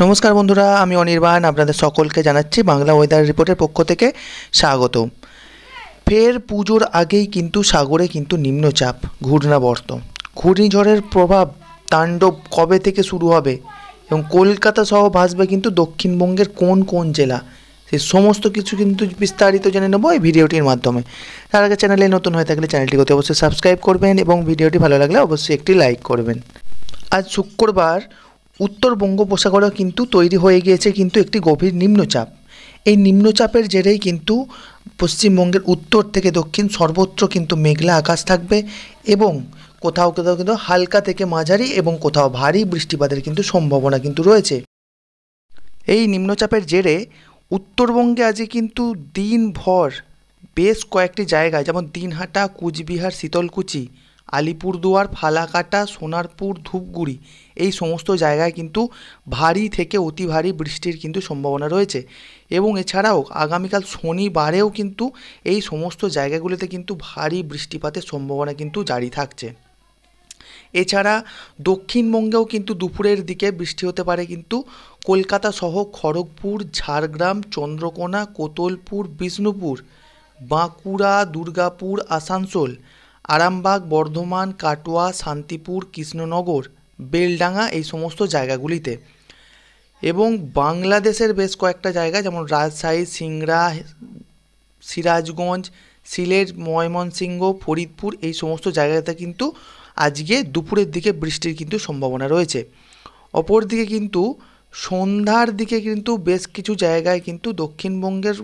নমস্কার বন্ধুরা, আমি অনির্বাণ আপনাদের সকলকে জানাচ্ছি বাংলা ওয়েদার রিপোর্টের পক্ষ থেকে স্বাগত। ফের পুজোর আগেই কিন্তু সাগরে কিন্তু নিম্নচাপ ঘূর্ণাবর্ত ঘূর্ণিঝড়ের প্রভাব তাণ্ডব কবে থেকে শুরু হবে এবং কলকাতা সহ ভাসবে কিন্তু দক্ষিণবঙ্গের কোন কোন জেলা, সেই সমস্ত কিছু কিন্তু বিস্তারিত জেনে নেব এই ভিডিওটির মাধ্যমে। তার আগে চ্যানেলে নতুন হয়ে থাকলে চ্যানেলটিকে অবশ্যই সাবস্ক্রাইব করবেন এবং ভিডিওটি ভালো লাগলে অবশ্যই একটি লাইক করবেন। আজ শুক্রবার উত্তর বঙ্গোপসাগরে কিন্তু তৈরি হয়ে গিয়েছে কিন্তু একটি গভীর নিম্নচাপ। এই নিম্নচাপের জেরেই কিন্তু পশ্চিমবঙ্গের উত্তর থেকে দক্ষিণ সর্বত্র কিন্তু মেঘলা আকাশ থাকবে এবং কোথাও কোথাও কিন্তু হালকা থেকে মাঝারি এবং কোথাও ভারী বৃষ্টিপাতের কিন্তু সম্ভাবনা কিন্তু রয়েছে। এই নিম্নচাপের জেরে উত্তরবঙ্গে আজকে কিন্তু দিনভর বেশ কয়েকটি জায়গায় যেমন দিনহাটা, কুচবিহার, শীতলকুচি, আলিপুরদুয়ার, ফালাকাটা, সোনারপুর, ধূপগুড়ি এই সমস্ত জায়গায় কিন্তু ভারী থেকে অতি ভারী বৃষ্টির কিন্তু সম্ভাবনা রয়েছে এবং এছাড়াও আগামীকাল শনিবারেও কিন্তু এই সমস্ত জায়গাগুলিতে কিন্তু ভারী বৃষ্টিপাতের সম্ভাবনা কিন্তু জারি থাকছে। এছাড়া দক্ষিণবঙ্গেও কিন্তু দুপুরের দিকে বৃষ্টি হতে পারে কিন্তু কলকাতা সহ খড়গপুর, ঝাড়গ্রাম, চন্দ্রকোনা, কোতলপুর, বিষ্ণুপুর, বাঁকুড়া, দুর্গাপুর, আসানসোল, আরামবাগ, বর্ধমান, কাটোয়া, শান্তিপুর, কৃষ্ণনগর, বেলডাঙ্গা এই সমস্ত জায়গাগুলিতে এবং বাংলাদেশের বেশ কয়েকটা জায়গা যেমন রাজশাহী, সিংড়া, সিরাজগঞ্জ, সিলেট, ময়মনসিংহ, ফরিদপুর এই সমস্ত জায়গাতে কিন্তু আজকে দুপুরের দিকে বৃষ্টির কিন্তু সম্ভাবনা রয়েছে। অপরদিকে কিন্তু সন্ধ্যার দিকে কিন্তু বেশ কিছু জায়গায় কিন্তু দক্ষিণবঙ্গের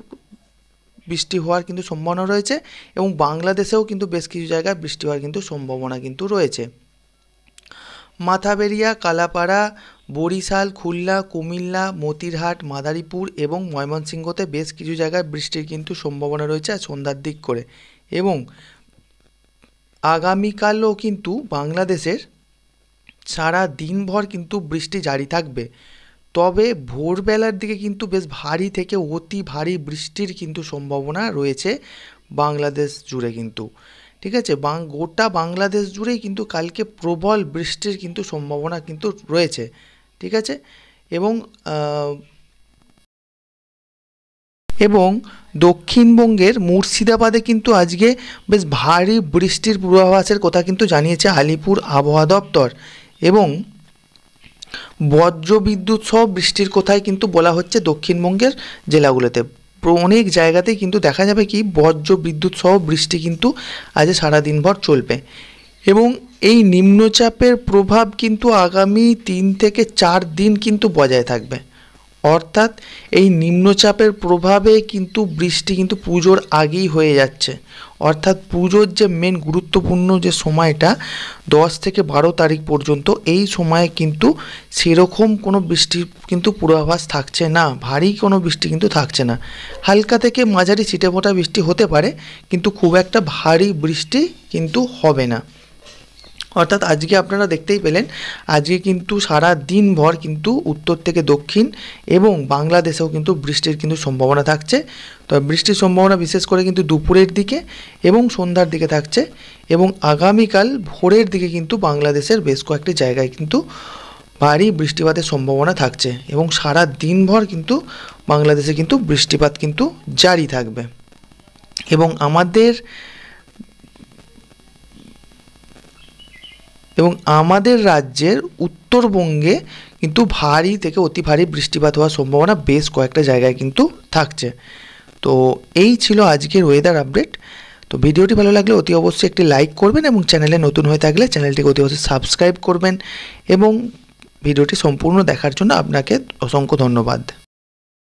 বৃষ্টি হওয়ার কিন্তু সম্ভাবনা রয়েছে এবং বাংলাদেশেও কিন্তু বেশ কিছু জায়গায় বৃষ্টি হওয়ার কিন্তু সম্ভাবনা কিন্তু রয়েছে। মাথাবেরিয়া, কালাপাড়া, বরিশাল, খুলনা, কুমিল্লা, মতিরহাট, মাদারীপুর এবং ময়মনসিংহতে বেশ কিছু জায়গায় বৃষ্টির কিন্তু সম্ভাবনা রয়েছে সন্ধ্যার দিক করে এবং আগামীকালও কিন্তু বাংলাদেশের সারা দিনভর কিন্তু বৃষ্টি জারি থাকবে, তবে ভোরবেলার দিকে কিন্তু বেশ ভারী থেকে অতি ভারী বৃষ্টির কিন্তু সম্ভাবনা রয়েছে বাংলাদেশ জুড়ে কিন্তু, ঠিক আছে। গোটা বাংলাদেশ জুড়েই কিন্তু কালকে প্রবল বৃষ্টির কিন্তু সম্ভাবনা কিন্তু রয়েছে, ঠিক আছে। এবং দক্ষিণবঙ্গের মুর্শিদাবাদে কিন্তু আজকে বেশ ভারী বৃষ্টির পূর্বাভাসের কথা কিন্তু জানিয়েছে আলিপুর আবহাওয়া দপ্তর এবং বজ্রবিদ্যুৎ সহ বৃষ্টির কথাই কিন্তু বলা হচ্ছে দক্ষিণবঙ্গের জেলাগুলোতে। অনেক জায়গাতেই কিন্তু দেখা যাবে কি বজ্র বিদ্যুৎ সহ বৃষ্টি কিন্তু আজ সারাদিনভর চলবে এবং এই নিম্নচাপের প্রভাব কিন্তু আগামী 3 থেকে 4 দিন কিন্তু বজায় থাকবে। অর্থাৎ এই নিম্নচাপের প্রভাবে কিন্তু বৃষ্টি কিন্তু পুজোর আগেই হয়ে যাচ্ছে, অর্থাৎ পুজোর যে মেন গুরুত্বপূর্ণ যে সময়টা 10 থেকে 12 তারিখ পর্যন্ত এই সময়ে কিন্তু সেরকম কোনো বৃষ্টির কিন্তু পূর্বাভাস থাকছে না, ভারী কোনো বৃষ্টি কিন্তু থাকছে না। হালকা থেকে মাঝারি ছিটেফোঁটা বৃষ্টি হতে পারে কিন্তু খুব একটা ভারী বৃষ্টি কিন্তু হবে না। অর্থাৎ আজকে আপনারা দেখতেই পেলেন আজকে কিন্তু সারা দিনভর কিন্তু উত্তর থেকে দক্ষিণ এবং বাংলাদেশেও কিন্তু বৃষ্টির কিন্তু সম্ভাবনা থাকছে। তো বৃষ্টির সম্ভাবনা বিশেষ করে কিন্তু দুপুরের দিকে এবং সন্ধ্যার দিকে থাকছে এবং আগামীকাল ভোরের দিকে কিন্তু বাংলাদেশের বেশ কয়েকটি জায়গায় কিন্তু ভারী বৃষ্টিপাতের সম্ভাবনা থাকছে এবং সারা দিনভর কিন্তু বাংলাদেশে কিন্তু বৃষ্টিপাত কিন্তু জারি থাকবে এবং আমাদের রাজ্যের উত্তরবঙ্গে কিন্তু ভারী থেকে অতি ভারী বৃষ্টিপাত হওয়ার সম্ভাবনা বেশ কয়েকটা জায়গায় কিন্তু থাকছে। তো এই ছিল আজকের ওয়েদার আপডেট। তো ভিডিওটি ভালো লাগলে অতি অবশ্যই একটি লাইক করবেন এবং চ্যানেলে নতুন হয়ে থাকলে চ্যানেলটিকে অতি অবশ্যই সাবস্ক্রাইব করবেন এবং ভিডিওটি সম্পূর্ণ দেখার জন্য আপনাকে অসংখ্য ধন্যবাদ।